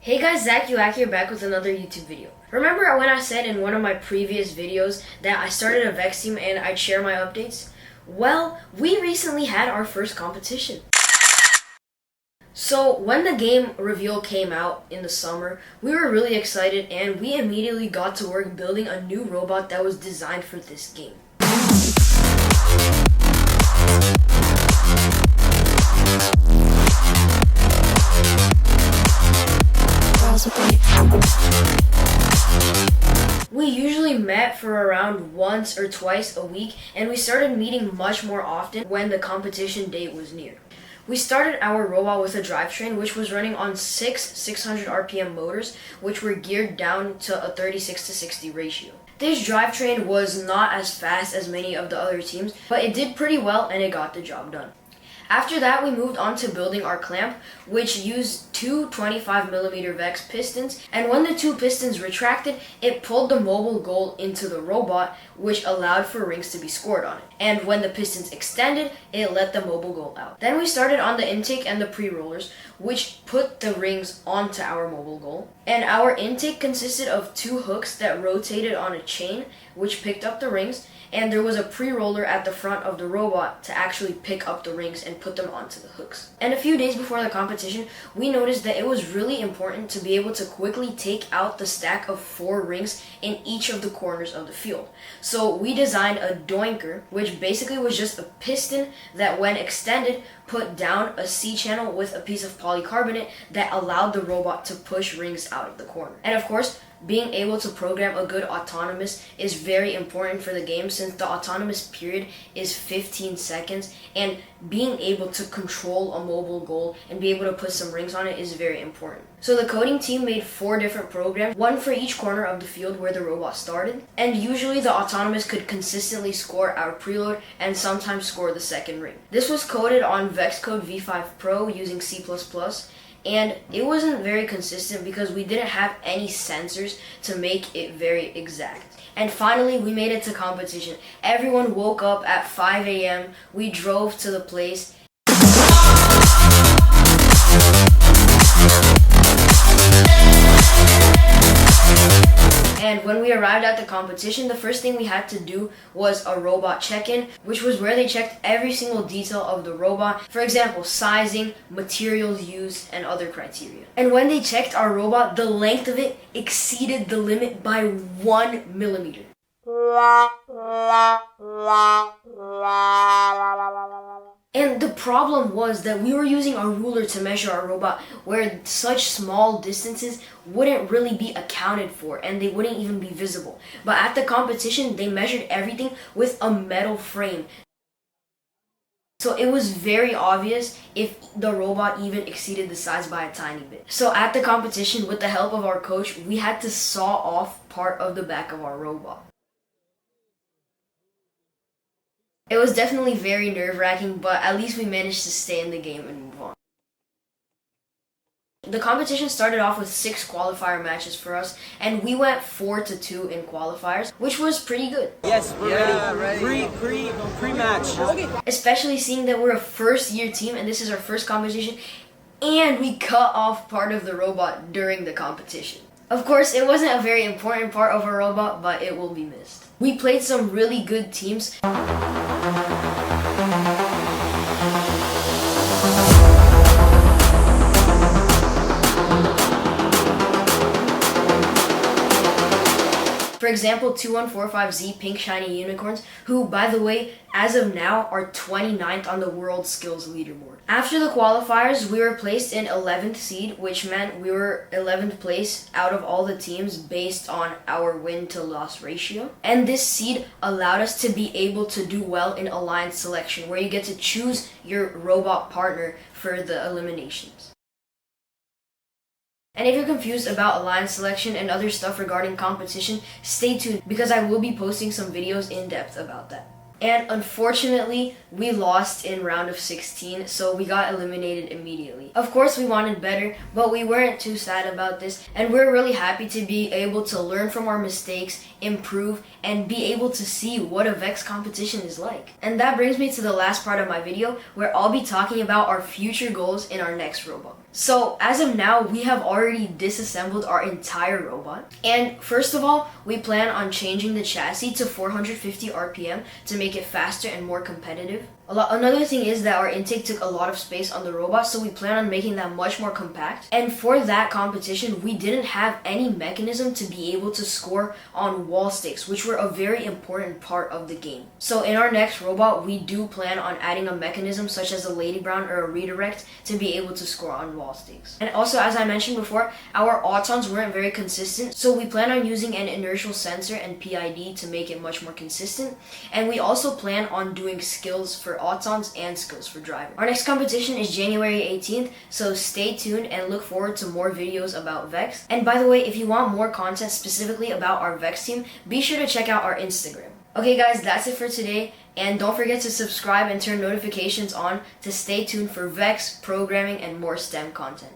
Hey guys, Zach Uak here back with another YouTube video. Remember when I said in one of my previous videos that I started a VEX team and I'd share my updates? Well, we recently had our first competition. So when the game reveal came out in the summer, we were really excited and we immediately got to work building a new robot that was designed for this game. We usually met for around once or twice a week, and we started meeting much more often when the competition date was near. We started our robot with a drivetrain which was running on six 600 RPM motors, which were geared down to a 36:60 ratio. This drivetrain was not as fast as many of the other teams, but it did pretty well and it got the job done. After that, we moved on to building our clamp, which used two 25mm VEX pistons, and when the two pistons retracted, it pulled the mobile goal into the robot, which allowed for rings to be scored on it. And when the pistons extended, it let the mobile goal out. Then we started on the intake and the pre-rollers, which put the rings onto our mobile goal. And our intake consisted of two hooks that rotated on a chain, which picked up the rings, and there was a pre-roller at the front of the robot to actually pick up the rings and put them onto the hooks. And a few days before the competition, we noticed that it was really important to be able to quickly take out the stack of 4 rings in each of the corners of the field. So we designed a doinker, which basically was just a piston that when extended put down a C-channel with a piece of polycarbonate that allowed the robot to push rings out of the corner. And of course, being able to program a good autonomous is very important for the game since the autonomous period is 15 seconds, and being able to control a mobile goal and be able to put some rings on it is very important. So the coding team made 4 different programs, one for each corner of the field where the robot started, and usually the autonomous could consistently score our preload and sometimes score the second ring. This was coded on VEX Code V5 Pro using C++, and it wasn't very consistent because we didn't have any sensors to make it very exact. And finally, we made it to competition. Everyone woke up at 5 a.m. We drove to the place. And when we arrived at the competition, the first thing we had to do was a robot check-in, which was where they checked every single detail of the robot. For example, sizing, materials used, and other criteria. And when they checked our robot, the length of it exceeded the limit by 1 millimeter. And the problem was that we were using a ruler to measure our robot where such small distances wouldn't really be accounted for and they wouldn't even be visible. But at the competition, they measured everything with a metal frame. So it was very obvious if the robot even exceeded the size by a tiny bit. So at the competition, with the help of our coach, we had to saw off part of the back of our robot. It was definitely very nerve-wracking, but at least we managed to stay in the game and move on. The competition started off with 6 qualifier matches for us, and we went 4-2 in qualifiers, which was pretty good. Yes, we're ready. Pre-match. Okay. Especially seeing that we're a first-year team, and this is our first competition, and we cut off part of the robot during the competition. Of course, it wasn't a very important part of our robot, but it will be missed. We played some really good teams. For example, 2145Z Pink Shiny Unicorns, who, by the way, as of now, are 29th on the World Skills Leaderboard. After the qualifiers, we were placed in 11th seed, which meant we were 11th place out of all the teams based on our win-to-loss ratio. And this seed allowed us to be able to do well in alliance selection, where you get to choose your robot partner for the eliminations. And if you're confused about alliance selection and other stuff regarding competition, stay tuned because I will be posting some videos in depth about that. And unfortunately, we lost in round of 16, so we got eliminated immediately. Of course, we wanted better, but we weren't too sad about this, and we're really happy to be able to learn from our mistakes, improve, and be able to see what a VEX competition is like. And that brings me to the last part of my video, where I'll be talking about our future goals in our next robot. So as of now, we have already disassembled our entire robot. And first of all, we plan on changing the chassis to 450 RPM to make it faster and more competitive. Another thing is that our intake took a lot of space on the robot, so we plan on making that much more compact. And for that competition, we didn't have any mechanism to be able to score on wall sticks, which were a very important part of the game. So in our next robot, we do plan on adding a mechanism such as a Lady Brown or a redirect to be able to score on wall sticks. And also, as I mentioned before, our autons weren't very consistent, so we plan on using an inertial sensor and PID to make it much more consistent. And we also plan on doing skills for autons and skills for driver. Our next competition is January 18th, so stay tuned and look forward to more videos about VEX. And by the way, if you want more content specifically about our VEX team, be sure to check out our Instagram. Okay guys, that's it for today, and don't forget to subscribe and turn notifications on to stay tuned for VEX, programming, and more STEM content.